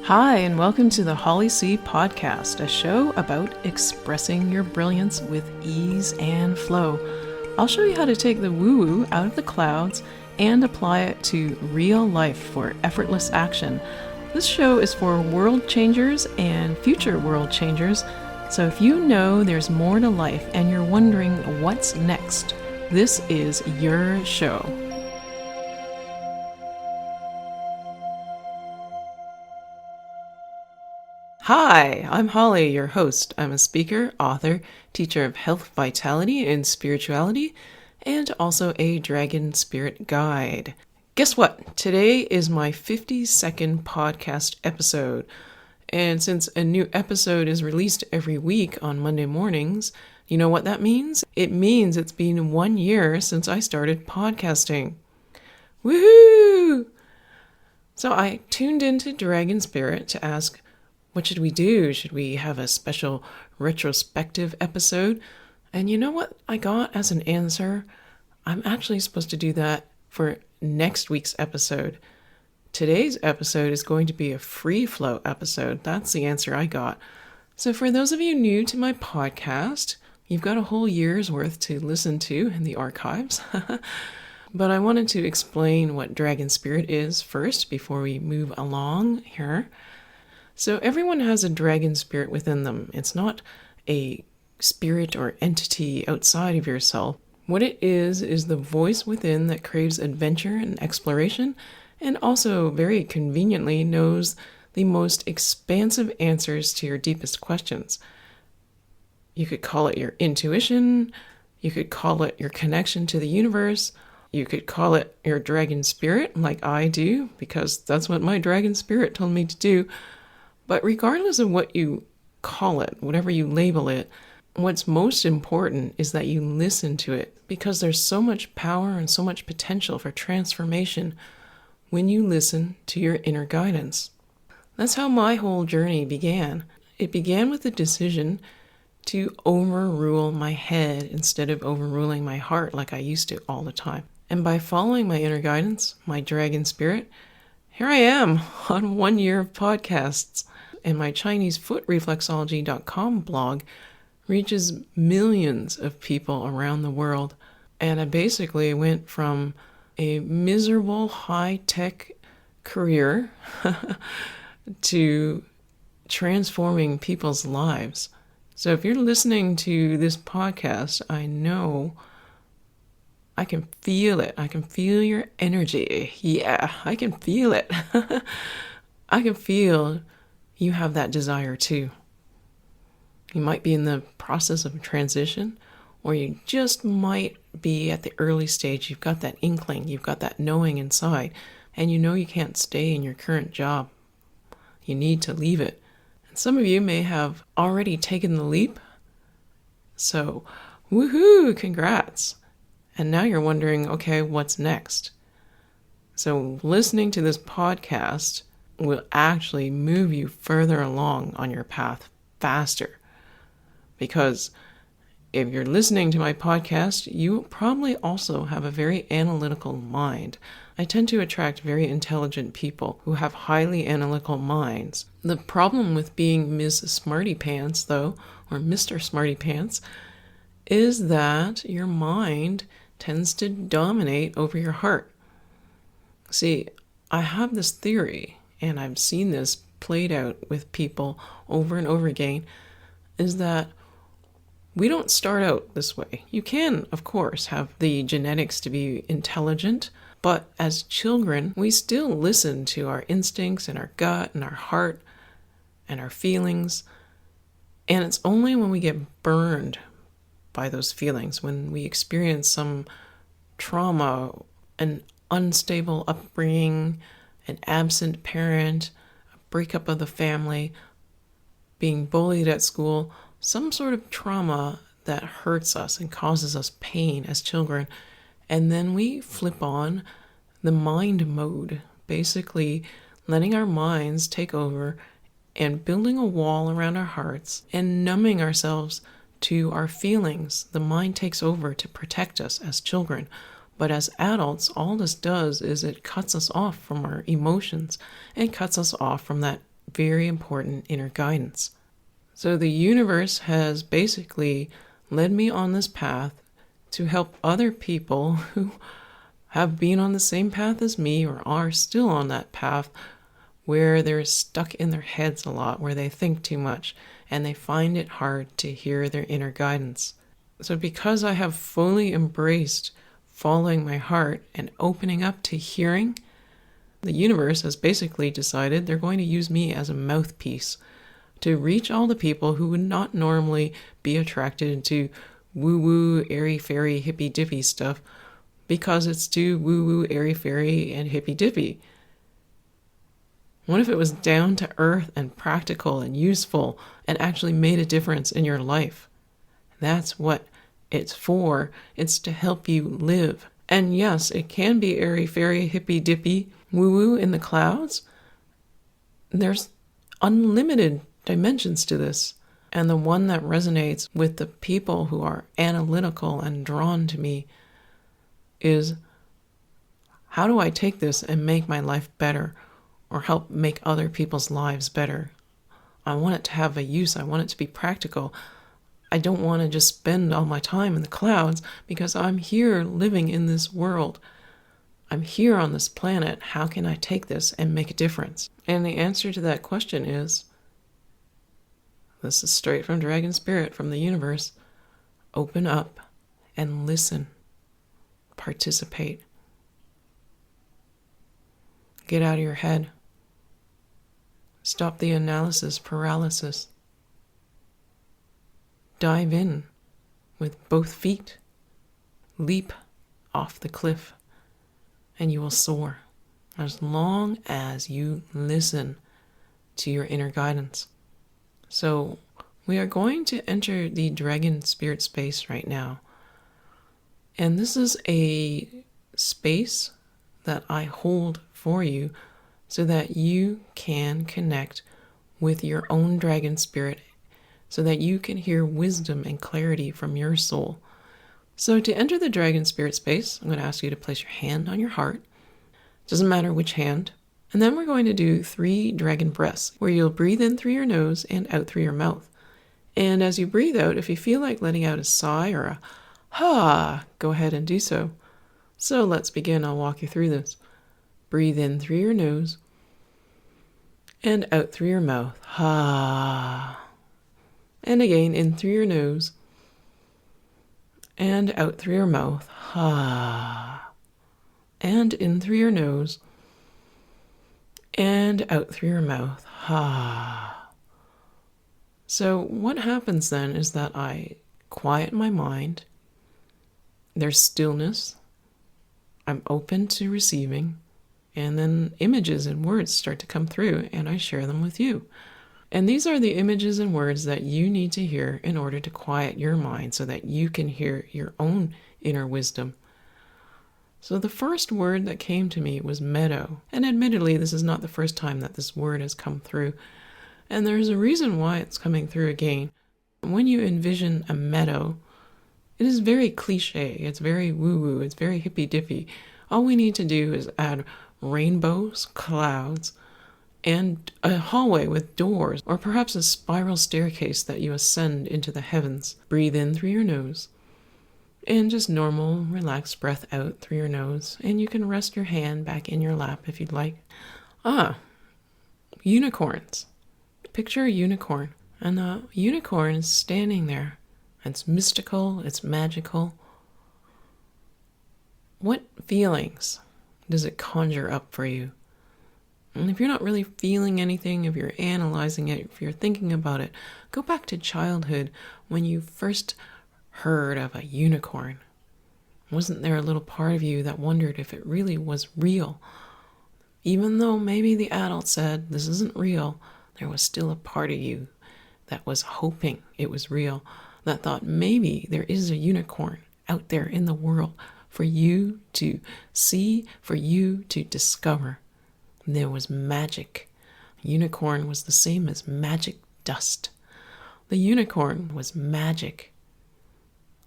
Hi, and welcome to the Holly C Podcast, a show about expressing your brilliance with ease and flow. I'll show you how to take the woo-woo out of the clouds and apply it to real life for effortless action. This show is for world changers and future world changers, so if you know there's more to life and you're wondering what's next, this is your show. Hi, I'm Holly, your host. I'm a speaker, author, teacher of health, vitality, and spirituality, and also a dragon spirit guide. Guess what? Today is my 52nd podcast episode. And since a new episode is released every week on Monday mornings, you know what that means? It means it's been 1 year since I started podcasting. Woohoo! So I tuned into Dragon Spirit to ask, what should we do? Should we have a special retrospective episode? And you know what I got as an answer? I'm actually supposed to do that for next week's episode. Today's episode is going to be a free flow episode. That's the answer I got. So for those of you new to my podcast, you've got a whole year's worth to listen to in the archives. But I wanted to explain what Dragon Spirit is first before we move along here. So everyone has a dragon spirit within them. It's not a spirit or entity outside of yourself. What it is the voice within that craves adventure and exploration, and also very conveniently knows the most expansive answers to your deepest questions. You could call it your intuition, you could call it your connection to the universe, you could call it your dragon spirit, like I do, because that's what my dragon spirit told me to do. But regardless of what you call it, whatever you label it, what's most important is that you listen to it, because there's so much power and so much potential for transformation when you listen to your inner guidance. That's how my whole journey began. It began with the decision to overrule my head instead of overruling my heart like I used to all the time. And by following my inner guidance, my dragon spirit, here I am on 1 year of podcasts. And my ChineseFootReflexology.com blog reaches millions of people around the world. And I basically went from a miserable high-tech career to transforming people's lives. So if you're listening to this podcast, I know I can feel it. I can feel your energy. Yeah, I can feel it. I can feel you have that desire too. You might be in the process of a transition, or you just might be at the early stage. You've got that inkling, you've got that knowing inside, and you know you can't stay in your current job. You need to leave it. And some of you may have already taken the leap. So, woohoo, congrats. And now you're wondering, okay, what's next? So listening to this podcast will actually move you further along on your path faster. Because if you're listening to my podcast, you probably also have a very analytical mind. I tend to attract very intelligent people who have highly analytical minds. The problem with being Ms. Smarty Pants, though, or Mr. Smarty Pants, is that your mind tends to dominate over your heart. See, I have this theory, and I've seen this played out with people over and over again, is that we don't start out this way. You can, of course, have the genetics to be intelligent, but as children, we still listen to our instincts and our gut and our heart and our feelings. And it's only when we get burned by those feelings, when we experience some trauma, an unstable upbringing, an absent parent, a breakup of the family, being bullied at school, some sort of trauma that hurts us and causes us pain as children. And then we flip on the mind mode, basically letting our minds take over and building a wall around our hearts and numbing ourselves to our feelings. The mind takes over to protect us as children. But as adults, all this does is it cuts us off from our emotions and cuts us off from that very important inner guidance. So the universe has basically led me on this path to help other people who have been on the same path as me or are still on that path where they're stuck in their heads a lot, where they think too much and they find it hard to hear their inner guidance. So because I have fully embraced following my heart and opening up to hearing, the universe has basically decided they're going to use me as a mouthpiece to reach all the people who would not normally be attracted to woo-woo, airy-fairy, hippy-dippy stuff because it's too woo-woo, airy-fairy, and hippy-dippy. What if it was down to earth and practical and useful and actually made a difference in your life? That's what it's for. It's to help you live. And yes, it can be airy-fairy, hippy-dippy, woo-woo in the clouds. There's unlimited dimensions to this. And the one that resonates with the people who are analytical and drawn to me is, how do I take this and make my life better or help make other people's lives better? I want it to have a use. I want it to be practical. I don't want to just spend all my time in the clouds because I'm here living in this world. I'm here on this planet. How can I take this and make a difference? And the answer to that question is, this is straight from Dragon Spirit, from the universe, open up and listen. Participate. Get out of your head. Stop the analysis paralysis. Dive in with both feet. Leap off the cliff and you will soar as long as you listen to your inner guidance. So we are going to enter the Dragon Spirit space right now. And this is a space that I hold for you so that you can connect with your own Dragon Spirit, so that you can hear wisdom and clarity from your soul. So to enter the Dragon Spirit space, I'm going to ask you to place your hand on your heart. Doesn't matter which hand. And then we're going to do 3 dragon breaths, where you'll breathe in through your nose and out through your mouth. And as you breathe out, if you feel like letting out a sigh or a ha, go ahead and do so. So let's begin. I'll walk you through this. Breathe in through your nose and out through your mouth. Ha. And again, in through your nose and out through your mouth. Ha. And in through your nose and out through your mouth. Ha. So what happens then is that I quiet my mind. There's stillness. I'm open to receiving. And then images and words start to come through, and I share them with you. And these are the images and words that you need to hear in order to quiet your mind so that you can hear your own inner wisdom. So the first word that came to me was meadow. And admittedly, this is not the first time that this word has come through. And there's a reason why it's coming through again. When you envision a meadow, it is very cliche. It's very woo-woo. It's very hippy-dippy. All we need to do is add rainbows, clouds, and a hallway with doors, or perhaps a spiral staircase that you ascend into the heavens. Breathe in through your nose. And just normal, relaxed breath out through your nose. And you can rest your hand back in your lap if you'd like. Unicorns. Picture a unicorn. And the unicorn is standing there. It's mystical, it's magical. What feelings does it conjure up for you? And if you're not really feeling anything, if you're analyzing it, if you're thinking about it, go back to childhood when you first heard of a unicorn. Wasn't there a little part of you that wondered if it really was real? Even though maybe the adult said this isn't real, there was still a part of you that was hoping it was real, that thought maybe there is a unicorn out there in the world for you to see, for you to discover. There was magic. A unicorn was the same as magic dust. The unicorn was magic.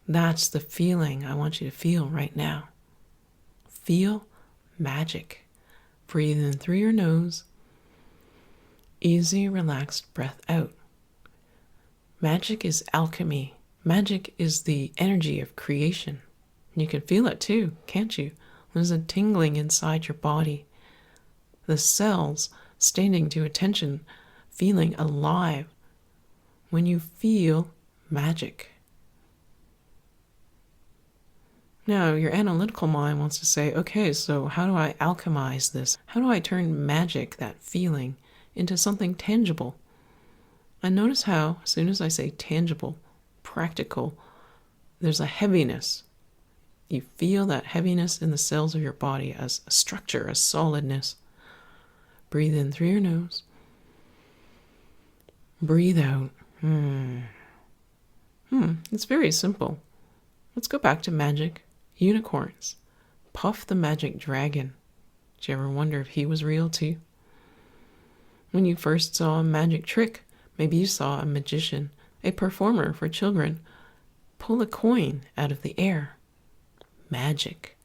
That's the feeling I want you to feel right now. Feel magic. Breathe in through your nose, Easy, relaxed breath out. Magic is alchemy. Magic is the energy of creation. You can feel it too, can't you? There's a tingling inside your body. The cells standing to attention, feeling alive when you feel magic. Now, your analytical mind wants to say, okay, so how do I alchemize this? How do I turn magic, that feeling, into something tangible? And notice how, as soon as I say tangible, practical, there's a heaviness. You feel that heaviness in the cells of your body as a structure, a solidness. Breathe in through your nose. Breathe out. It's very simple. Let's go back to magic. Unicorns. Puff the magic dragon. Did you ever wonder if he was real too? When you first saw a magic trick, maybe you saw a magician, a performer for children, pull a coin out of the air. Magic.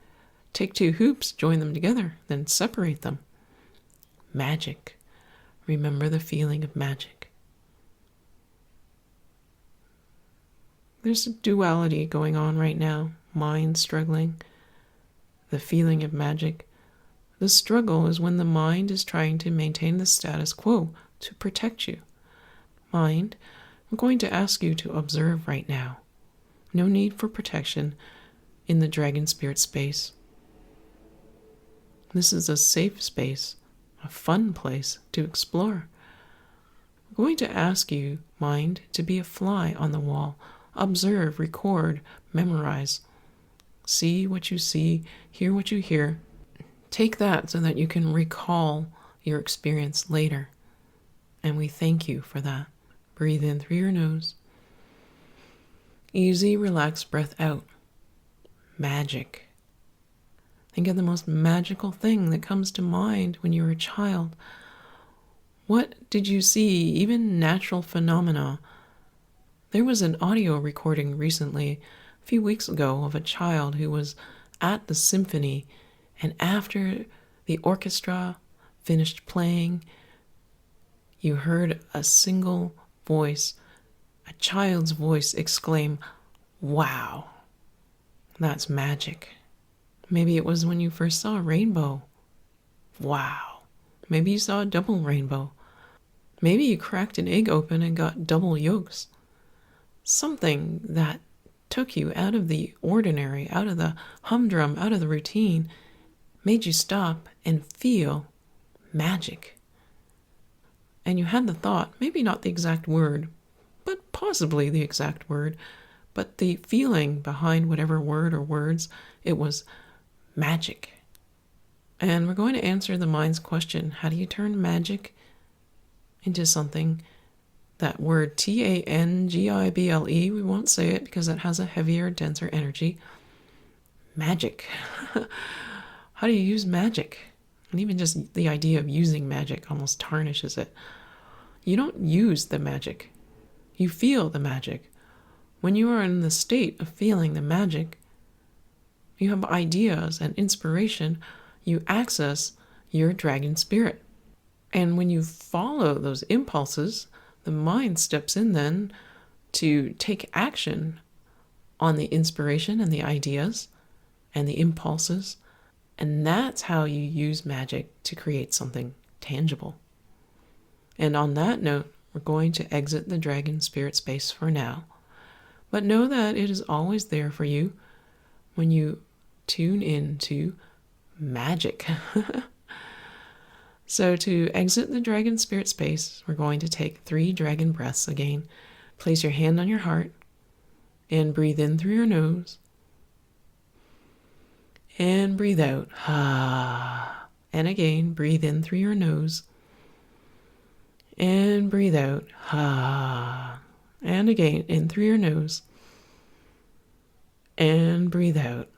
Take two hoops, join them together, then separate them. Magic. Remember the feeling of magic. There's a duality going on right now. Mind struggling. The feeling of magic. The struggle is when the mind is trying to maintain the status quo to protect you. Mind, I'm going to ask you to observe right now. No need for protection in the dragon spirit space. This is a safe space, a fun place to explore. I'm going to ask you, mind, to be a fly on the wall. Observe, record, memorize. See what you see, hear what you hear. Take that so that you can recall your experience later. And we thank you for that. Breathe in through your nose. Easy, relaxed breath out. Magic. Think of the most magical thing that comes to mind when you were a child. What did you see? Even natural phenomena. There was an audio recording recently, a few weeks ago, of a child who was at the symphony, and after the orchestra finished playing, you heard a single voice, a child's voice, exclaim, "Wow, that's magic." Maybe it was when you first saw a rainbow. Wow. Maybe you saw a double rainbow. Maybe you cracked an egg open and got double yolks. Something that took you out of the ordinary, out of the humdrum, out of the routine, made you stop and feel magic. And you had the thought, maybe not the exact word, but possibly the exact word, but the feeling behind whatever word or words, it was magic. And we're going to answer the mind's question, how do you turn magic into something? That word tangible, we won't say it because it has a heavier, denser energy. Magic. How do you use magic? And even just the idea of using magic almost tarnishes it. You don't use the magic. You feel the magic. When you are in the state of feeling the magic, you have ideas and inspiration. You access your dragon spirit. And when you follow those impulses, the mind steps in then to take action on the inspiration and the ideas and the impulses. And that's how you use magic to create something tangible. And on that note, we're going to exit the dragon spirit space for now. But know that it is always there for you when you tune into magic. So to exit the dragon spirit space, we're going to take 3 dragon breaths again. Place your hand on your heart and breathe in through your nose. And breathe out. And again, breathe in through your nose. And breathe out. And again, in through your nose. And breathe out.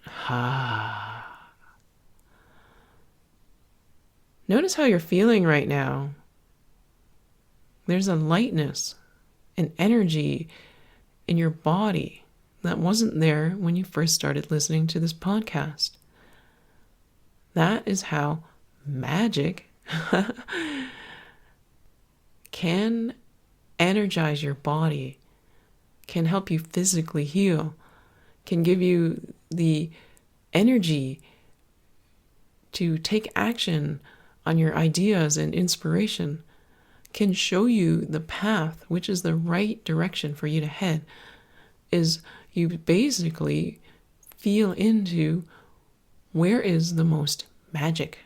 Notice how you're feeling right now. There's a lightness, an energy in your body that wasn't there when you first started listening to this podcast. That is how magic can energize your body, can help you physically heal, can give you the energy to take action on your ideas and inspiration, can show you the path, which is the right direction for you to head, is you basically feel into where is the most magic.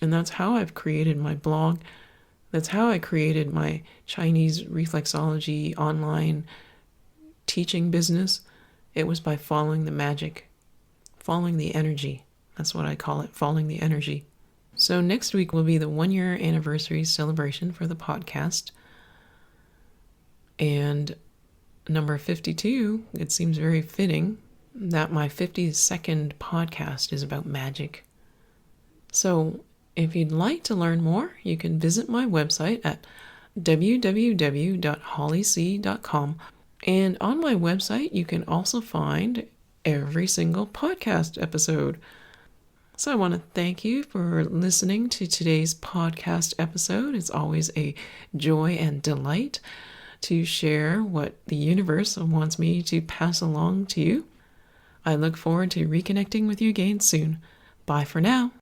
And that's how I've created my blog. That's how I created my Chinese reflexology online teaching business. It was by following the magic, following the energy. That's what I call it, following the energy. So next week will be the 1-year anniversary celebration for the podcast. And number 52, it seems very fitting that my 52nd podcast is about magic. So if you'd like to learn more, you can visit my website at www.hollyc.com. And on my website, you can also find every single podcast episode. So I want to thank you for listening to today's podcast episode. It's always a joy and delight to share what the universe wants me to pass along to you. I look forward to reconnecting with you again soon. Bye for now.